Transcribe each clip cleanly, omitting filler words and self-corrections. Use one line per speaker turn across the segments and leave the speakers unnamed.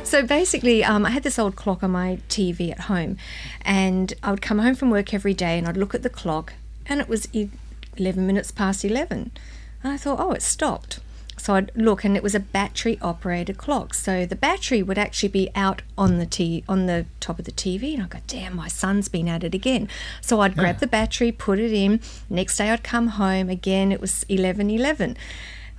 So basically, I had this old clock on my TV at home, and I would come home from work every day and I'd look at the clock, and it was 11 minutes past 11. And I thought, oh, it stopped. So I'd look, and it was a battery-operated clock. So the battery would actually be out on the top of the TV, and I'd go, damn, my son's been at it again. So I'd grab the battery, put it in. Next day I'd come home, again, it was 11:11.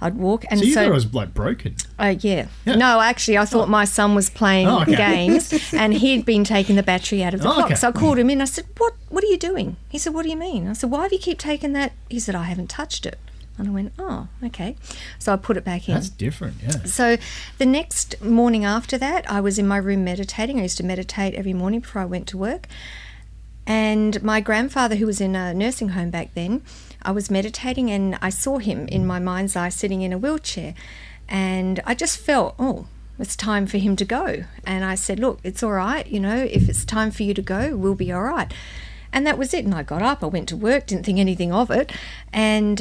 I'd walk, and
so you thought it was like broken?
Yeah. No, actually, I thought my son was playing games, and he'd been taking the battery out of the clock.
Okay.
So I called him in. I said, "What are you doing?" He said, "What do you mean?" I said, "Why do you keep taking that?" He said, "I haven't touched it." And I went, "Oh, okay." So I put it back in.
That's different, yeah.
So the next morning after that, I was in my room meditating. I used to meditate every morning before I went to work. And my grandfather, who was in a nursing home back then, I was meditating, and I saw him in my mind's eye sitting in a wheelchair. And I just felt, oh, it's time for him to go. And I said, look, it's all right. You know, if it's time for you to go, we'll be all right. And that was it. And I got up, I went to work, didn't think anything of it. And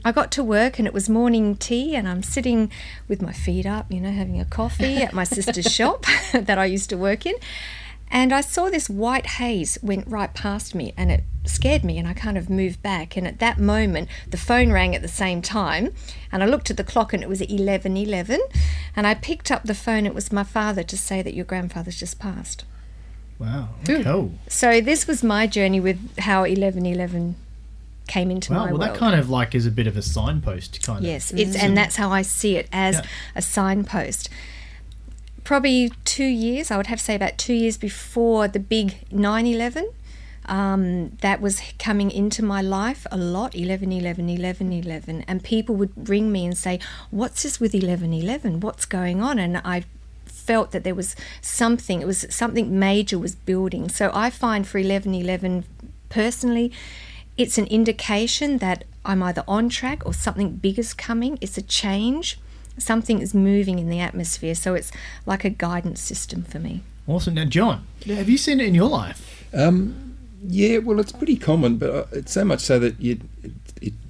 I got to work, and it was morning tea, and I'm sitting with my feet up, you know, having a coffee at my sister's shop that I used to work in. And I saw this white haze went right past me, and it scared me, and I kind of moved back. And at that moment, the phone rang at the same time, and I looked at the clock, and it was 11:11. And I picked up the phone. It was my father to say that your grandfather's just passed.
Wow. Cool.
So this was my journey with how 11:11 came into my world.
Well, that kind of like is a bit of a signpost, kind of.
Yes, and that's how I see it, as a signpost. Probably 2 years, I would have to say about 2 years before the big 9/11, that was coming into my life a lot, 11:11, and people would ring me and say, what's this with 11:11? What's going on? And I felt that there was something, it was something major was building. So I find for 11:11 personally, it's an indication that I'm either on track or something big is coming. It's a change. Something is moving in the atmosphere, so it's like a guidance system for me.
Awesome. Now, John, have you seen it in your life?
Yeah, well, it's pretty common, but it's so much so that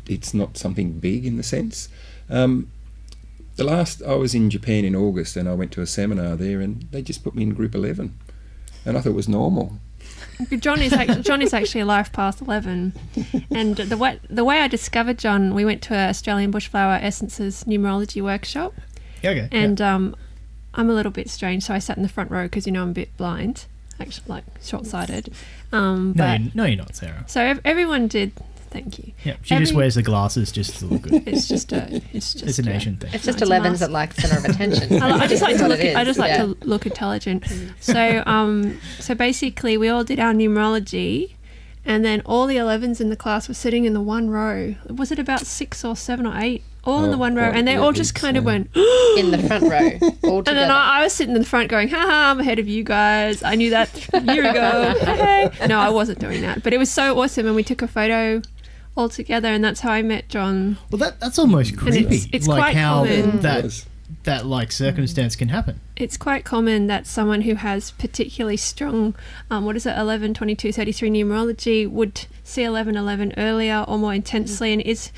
it's not something big in the sense. I was in Japan in August, and I went to a seminar there, and they just put me in group 11, and I thought it was normal.
John is actually a life past 11, and the way I discovered John, we went to an Australian Bushflower Essences Numerology workshop.
Okay.
And I'm a little bit strange, so I sat in the front row because I'm a bit blind, actually, like short-sighted.
No, you're not, Sarah.
So everyone did. Thank you.
Yeah, she just wears the glasses just to look good.
It's
an Asian thing.
It's just 11s that like center of attention.
I just like to look intelligent. So basically, we all did our numerology, and then all the 11s in the class were sitting in the one row. Was it about 6 or 7 or 8? All in the one row, and they all just kind of went
in the front row, all together.
And then I was sitting in the front going, haha, I'm ahead of you guys. I knew that a year ago. Hey. No, I wasn't doing that. But it was so awesome, and we took a photo all together, and that's how I met John.
Well, that's almost creepy.
It's
like
quite
how
common.
that like circumstance can happen.
It's quite common that someone who has particularly strong 11, 22, 33 numerology would see 11:11 earlier or more intensely, and is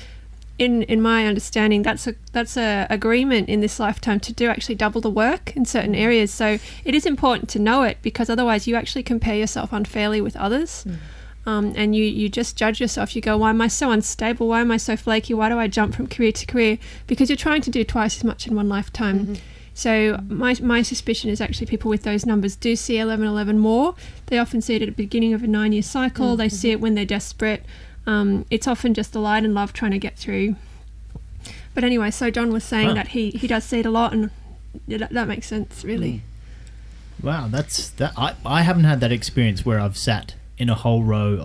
in my understanding that's a agreement in this lifetime to do actually double the work in certain areas. So it is important to know it, because otherwise you actually compare yourself unfairly with others. And you just judge yourself. You go, why am I so unstable? Why am I so flaky? Why do I jump from career to career? Because you're trying to do twice as much in one lifetime. Mm-hmm. So my suspicion is actually people with those numbers do see 11:11 more. They often see it at the beginning of a 9-year cycle. Mm-hmm. They see it when they're desperate. It's often just the light and love trying to get through. But anyway, so John was saying that he does see it a lot, and that makes sense, really.
Wow, that's that. I haven't had that experience where I've sat in a whole row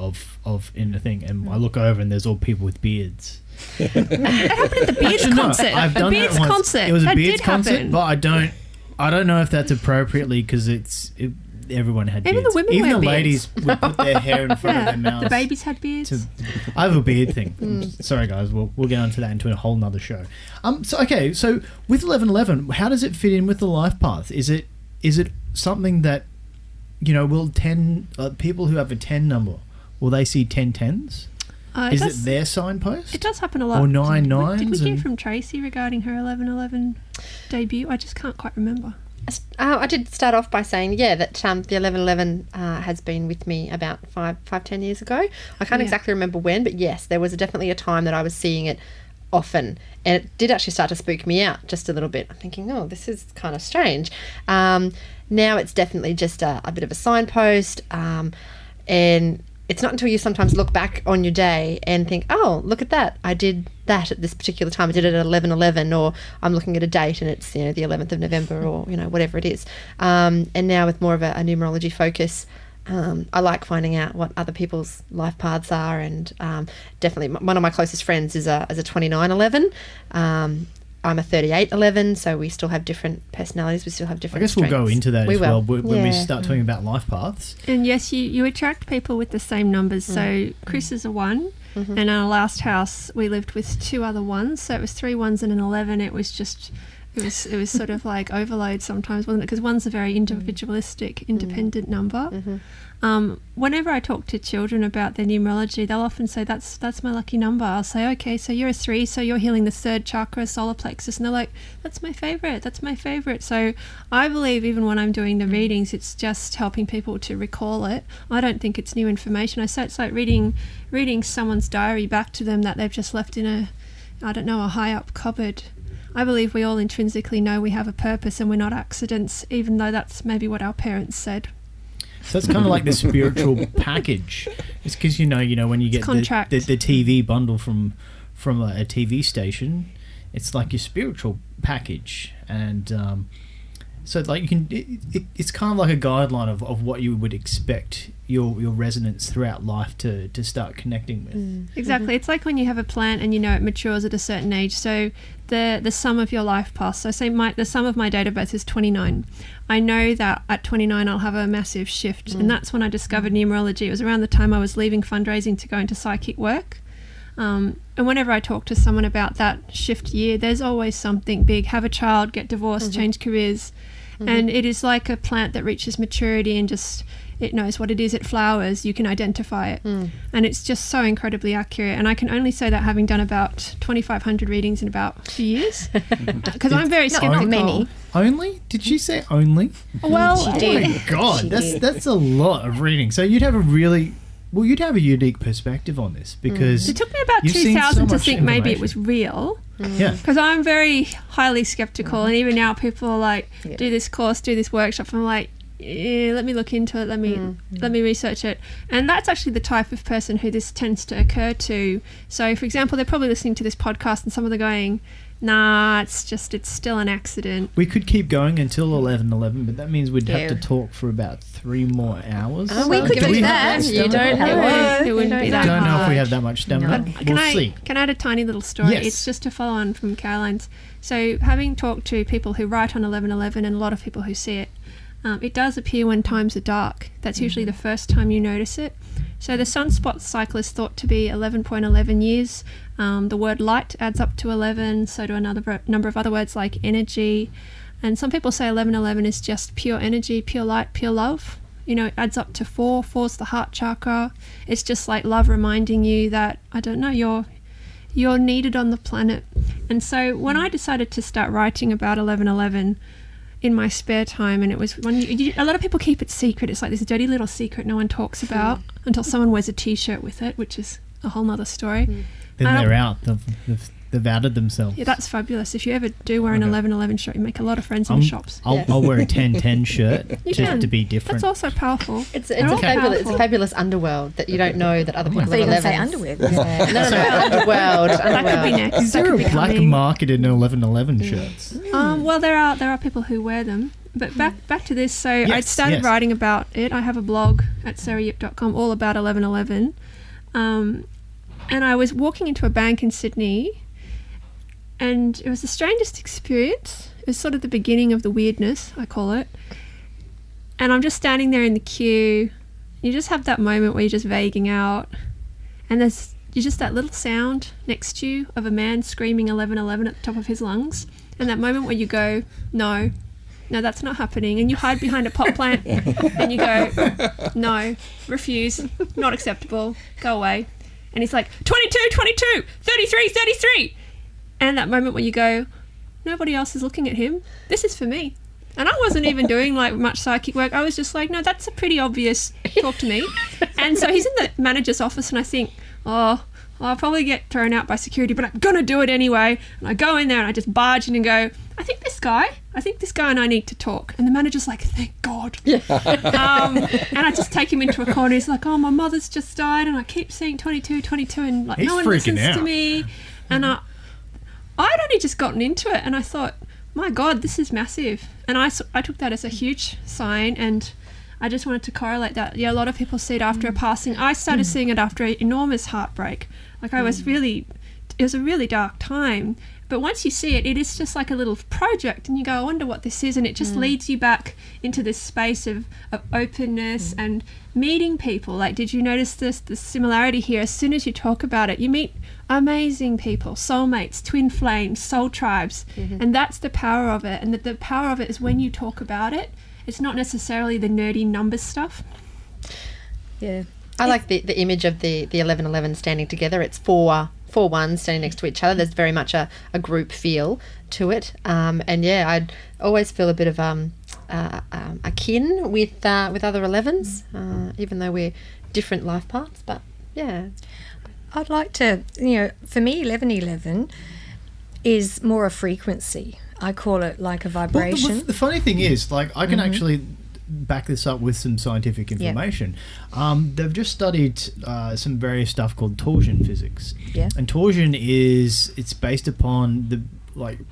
of in a thing, and I look over and there's all people with beards.
It happened at the Beards concert.
I've done
Beards
that once.
concert.
It was a
that
Beards
did
concert,
happen.
but I don't know if that's appropriately, because everyone had beards.
Even the women
Even
wear
the
beards.
ladies would put their hair in front of their mouths.
The babies had beards.
I have a beard thing. Sorry guys, we'll get onto that into a whole nother show. So with 11:11, how does it fit in with the life path? Is it something that, will 10 people who have a 10 number, will they see 10 10s? Is it their signpost?
It does happen a lot.
Or 9 9s?
Did we hear from Tracey regarding her 11:11 debut? I just can't quite remember.
I did start off by saying, that the 1111 has been with me about 10 years ago. I can't exactly remember when, but yes, there was definitely a time that I was seeing it often, and it did actually start to spook me out just a little bit. I'm thinking, oh, this is kind of strange. Now it's definitely just a bit of a signpost, and it's not until you sometimes look back on your day and think, oh, look at that, I did that at this particular time, I did it at 11:11, or I'm looking at a date and it's the 11th of November, or whatever it is. And now with more of a numerology focus, I like finding out what other people's life paths are, and definitely one of my closest friends is a 2911. I'm a 3811, so we still have different personalities. We still have different strengths.
We'll go into that
we
as well
will.
when we start talking about life paths.
And yes, you attract people with the same numbers. So Kris is a 1, and in our last house we lived with 2 other 1s. So it was 3 1s and an 11. It was just... It was sort of like overload sometimes, wasn't it? Because 1's a very individualistic, independent number. Whenever I talk to children about their numerology, they'll often say, that's my lucky number. I'll say, okay, so you're a 3, so you're healing the 3rd chakra, solar plexus. And they're like, that's my favourite. So I believe even when I'm doing the readings, it's just helping people to recall it. I don't think it's new information. I say it's like reading someone's diary back to them that they've just left in a high up cupboard. I believe we all intrinsically know we have a purpose and we're not accidents, even though that's maybe what our parents said.
So it's kind of like the spiritual package. It's because when you get the TV bundle from a TV station, it's like your spiritual package, and so like you can. It's kind of like a guideline of what you would expect your resonance throughout life to start connecting with.
Exactly. It's like when you have a plant and it matures at a certain age. So the sum of your life path. So say the sum of my date of birth is 29. I know that at 29 I'll have a massive shift, and that's when I discovered numerology. It was around the time I was leaving fundraising to go into psychic work. And whenever I talk to someone about that shift year, there's always something big. Have a child, get divorced, change careers. And it is like a plant that reaches maturity and just... it knows what it is, it flowers, you can identify it. And it's just so incredibly accurate. And I can only say that having done about 2,500 readings in about 2 years. Because I'm very skeptical.
Not many.
Only? Did she say only?
Well,
She did.
Oh my God, that's a lot of reading. So you'd have a unique perspective on this, because
it took me about
you've seen
2,000
so
to
much
think maybe it
information.
was real.
Yeah.
Because I'm very highly skeptical. And even now people are like, do this course, do this workshop. And I'm like, let me look into it, let me research it. And that's actually the type of person who this tends to occur to. So for example, they're probably listening to this podcast and some of them are going, nah, it's still an accident.
We could keep going until 11:11, but that means we'd have to talk for about 3 more hours.
Oh, we could do that.
You don't have
It wouldn't be that
I don't know if
hard.
we have that much stamina.
Can
We'll see.
I add a tiny little story?
Yes.
It's just to follow on from Caroline's. So having talked to people who write on 11:11 and a lot of people who see it, it does appear when times are dark. That's usually the first time you notice it. So the sunspot cycle is thought to be 11.11 years. The word light adds up to 11, so do another number of other words like energy. And some people say 11:11 is just pure energy, pure light, pure love. It adds up to 4. 4's the heart chakra. It's just like love reminding you that, I don't know, you're needed on the planet. And so when I decided to start writing about 11:11, in my spare time, and it was when a lot of people keep it secret. It's like this dirty little secret no one talks about until someone wears a t-shirt with it, which is a whole nother story.
Then they're out. They've outed themselves.
Yeah, that's fabulous. If you ever do wear an 11:11 shirt, you make a lot of friends in the shops.
I'll wear a 10:10 shirt just to be different.
That's also powerful.
It's a fabulous underworld that you don't know that other people
So you
have
can say
11s.
underwear.
No, underworld.
That could be next.
Is
That
there
could
a
be
black
coming.
market in 11:11 shirts?
Well, there are people who wear them. But back to this. So I started writing about it. I have a blog at sarayip.com all about 11:11. And I was walking into a bank in Sydney, and it was the strangest experience. It was sort of the beginning of the weirdness, I call it. And I'm just standing there in the queue. You just have that moment where you're just vaguing out, and you're just that little sound next to you of a man screaming 11:11 at the top of his lungs, and that moment where you go, no, that's not happening, and you hide behind a pot plant and you go, no, refuse, not acceptable, go away. And he's like, 22, 33, and that moment where you go, nobody else is looking at him, this is for me. And I wasn't even doing like much psychic work. I was just like, no, that's a pretty obvious, talk to me. And so he's in the manager's office and I think, oh, I'll probably get thrown out by security, but I'm going to do it anyway. And I go in there and I just barge in and go, I think this guy and I need to talk. And the manager's like, thank God. Yeah. And I just take him into a corner. He's like, oh, my mother's just died and I keep seeing 22, and like,
he's
no one
freaking
listens
out
to me. And I'd only just gotten into it and I thought, my God, this is massive. And I took that as a huge sign, and I just wanted to correlate that. Yeah, a lot of people see it after a passing. I started seeing it after an enormous heartbreak. Like it was a really dark time. But once you see it, it is just like a little project, and you go, I wonder what this is. And it just leads you back into this space of openness and meeting people. Like, did you notice the similarity here? As soon as you talk about it, you meet amazing people, soulmates, twin flames, soul tribes. And that's the power of it. And the power of it is when you talk about it, it's not necessarily the nerdy numbers stuff.
Yeah.
I like the image of the 1111 standing together. It's four ones standing next to each other. There's very much a group feel to it. And yeah, I'd always feel a bit of a kin with other 11s, even though we're different life paths. But yeah.
I'd like to, for me, 1111 is more a frequency. I call it like a vibration.
Well, the funny thing is, like, I can actually back this up with some scientific information. They've just studied some various stuff called torsion physics.
Yeah.
And torsion it's based upon the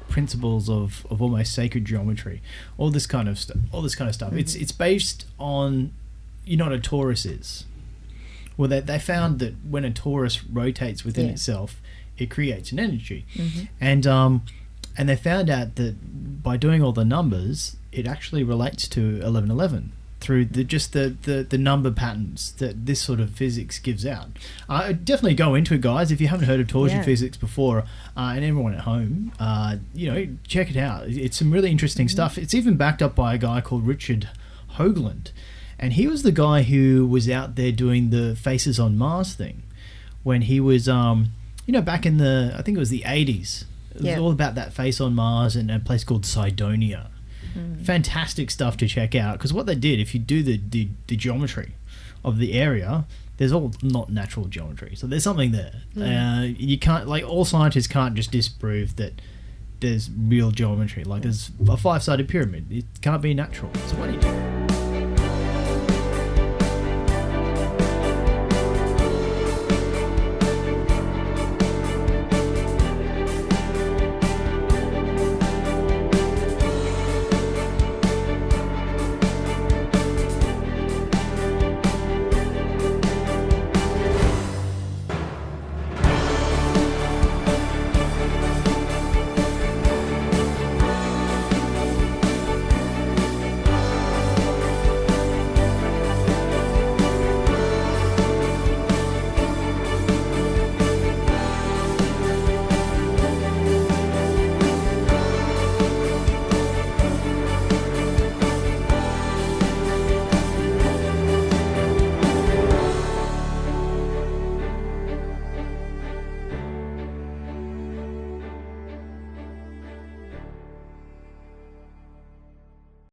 principles of almost sacred geometry, all this kind of stuff. It's based on, you know what a torus is. Well, they found that when a torus rotates within itself, it creates an energy. And they found out that by doing all the numbers, it actually relates to 1111 through the number patterns that this sort of physics gives out. Definitely go into it, guys. If you haven't heard of torsion physics before, and everyone at home, check it out. It's some really interesting stuff. It's even backed up by a guy called Richard Hoagland. And he was the guy who was out there doing the Faces on Mars thing when he was, back in I think it was the 80s. It was all about that face on Mars and a place called Cydonia. Fantastic stuff to check out, because what they did, if you do the geometry of the area, there's all not natural geometry. So there's something there. You can't, all scientists can't just disprove that there's real geometry. Like there's a 5-sided pyramid. It can't be natural. So what do you do?